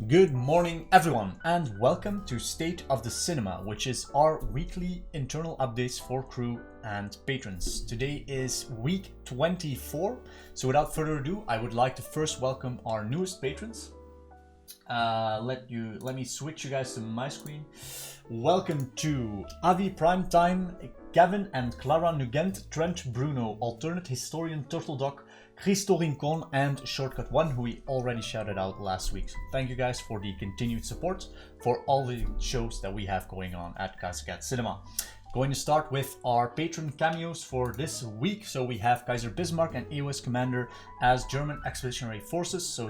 Good morning everyone and welcome to State of the Cinema, which is our weekly internal updates for crew and patrons. Today is week 24, so without further ado, I would like to first welcome our newest patrons. Let me switch you guys to my screen. Welcome to Avi Primetime, Gavin and Clara Nugent, Trent Bruno, Alternate Historian TurtleDoc, Christo Rincon, and Shortcut One, who we already shouted out last week. So thank you guys for the continued support for all the shows that we have going on at KRDOC5 Cinema. Going to start with our patron cameos for this week. So we have Kaiser Bismarck and AOS Commander as German Expeditionary Forces. So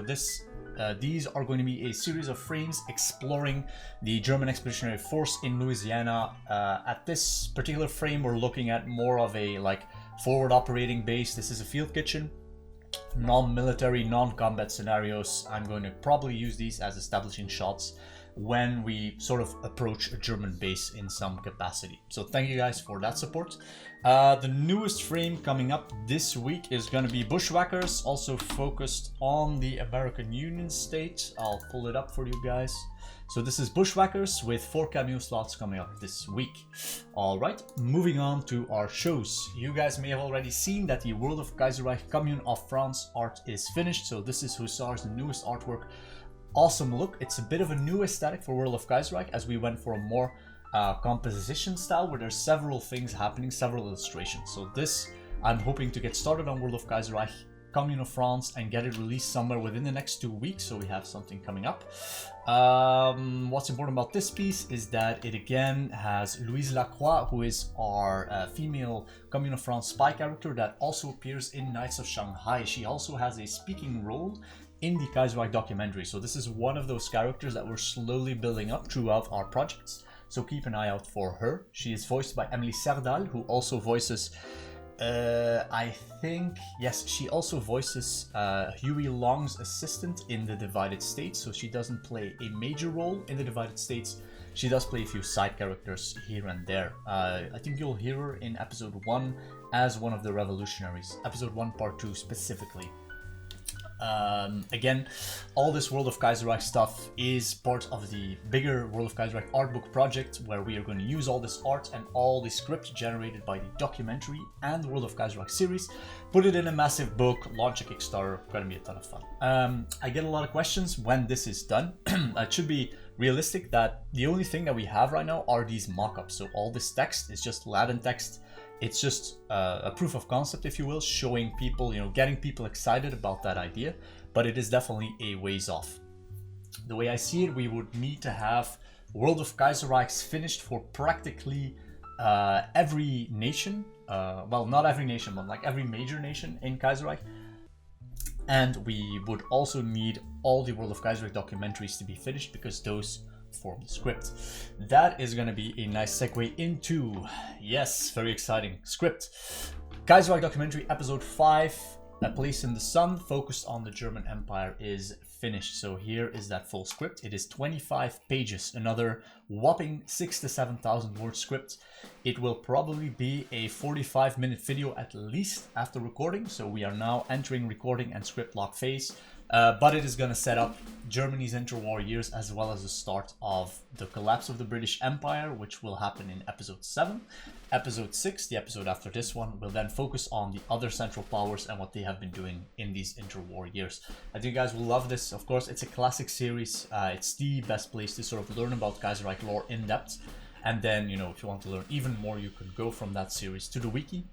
these are going to be a series of frames exploring the German Expeditionary Force in Louisiana. At this particular frame, we're looking at more of a forward operating base. This is a field kitchen. Non-military, non-combat scenarios. I'm going to probably use these as establishing shots when we sort of approach a German base in some capacity. So thank you guys for that support. The newest frame coming up this week is going to be Bushwhackers, also focused on the American Union state. I'll pull it up for you guys. So this is Bushwhackers with 4 cameo slots coming up this week. Alright, moving on to our shows. You guys may have already seen that the World of Kaiserreich Commune of France art is finished. So this is Hussar's newest artwork. Awesome look. It's a bit of a new aesthetic for World of Kaiserreich, as we went for a more composition style where there's several things happening, several illustrations. So this, I'm hoping to get started on World of Kaiserreich Commune of France and get it released somewhere within the next 2 weeks, so we have something coming up. What's important about this piece is that it again has Louise Lacroix, who is our female Commune of France spy character that also appears in Knights of Shanghai. She also has a speaking role in the Kaiserreich documentary, so this is one of those characters that we're slowly building up throughout our projects, so keep an eye out for her. She is voiced by Emily Serdal, who also voices she also voices Huey Long's assistant in The Divided States, so she doesn't play a major role in The Divided States. She does play a few side characters here and there. I think you'll hear her in episode 1 as one of the revolutionaries, episode 1 part 2 specifically. Again, all this World of Kaiserreich stuff is part of the bigger World of Kaiserreich art book project, where we are going to use all this art and all the script generated by the documentary and the World of Kaiserreich series, put it in a massive book, launch a Kickstarter. Gonna be a ton of fun. I get a lot of questions when this is done. It should be realistic that the only thing that we have right now are these mock-ups. So all this text is just Latin text. It's just a proof of concept, if you will, showing people, getting people excited about that idea, but it is definitely a ways off. The way I see it, we would need to have World of Kaiserreichs finished for practically every nation, well, not every nation, but like every major nation in Kaiserreich. And we would also need all the World of Kaiserreich documentaries to be finished, because those form the script. That is going to be a nice segue into, yes, very exciting script. Kaiserreich documentary episode 5, A Place in the Sun, focused on the German Empire, is finished. So here is that full script. It is 25 pages, another whopping 6,000 to 7,000 word script. It will probably be a 45-minute video at least after recording. So we are now entering recording and script lock phase. But it is going to set up Germany's interwar years, as well as the start of the collapse of the British Empire, which will happen in episode 7. Episode 6, the episode after this one, will then focus on the other Central Powers and what they have been doing in these interwar years. I think you guys will love this. Of course, it's a classic series. It's the best place to sort of learn about Kaiserreich lore in depth. And then, if you want to learn even more, you could go from that series to the wiki.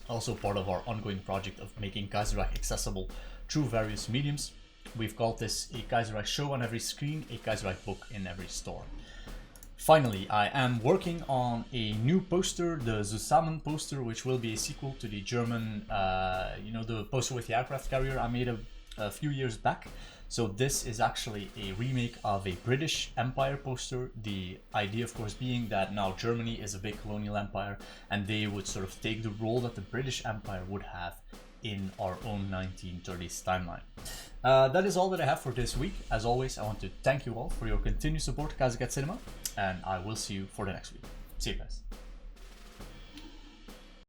Also part of our ongoing project of making Kaiserreich accessible through various mediums. We've called this a Kaiserreich show on every screen, a Kaiserreich book in every store. Finally, I am working on a new poster, the Zusammen poster, which will be a sequel to the German, the poster with the aircraft carrier I made a few years back. So this is actually a remake of a British Empire poster. The idea, of course, being that now Germany is a big colonial empire, and they would sort of take the role that the British Empire would have in our own 1930s timeline. That is all that I have for this week. As always, I want to thank you all for your continued support, KRDOC5 Cinema, and I will see you for the next week. See you guys.